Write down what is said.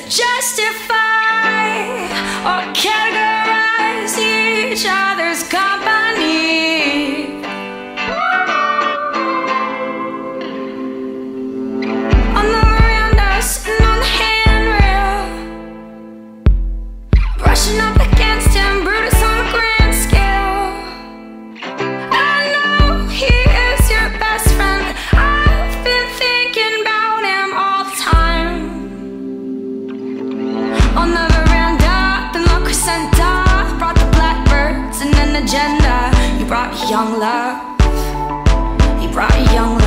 justify or categorize each other's company. On the veranda, sitting on the handrail, brushing up against him, Brutus on a grand scale. I know he is your best friend, but I've been thinking about him all the time. On the veranda, the La Crescenta brought the blackbirds and an agenda. You brought young love, you brought young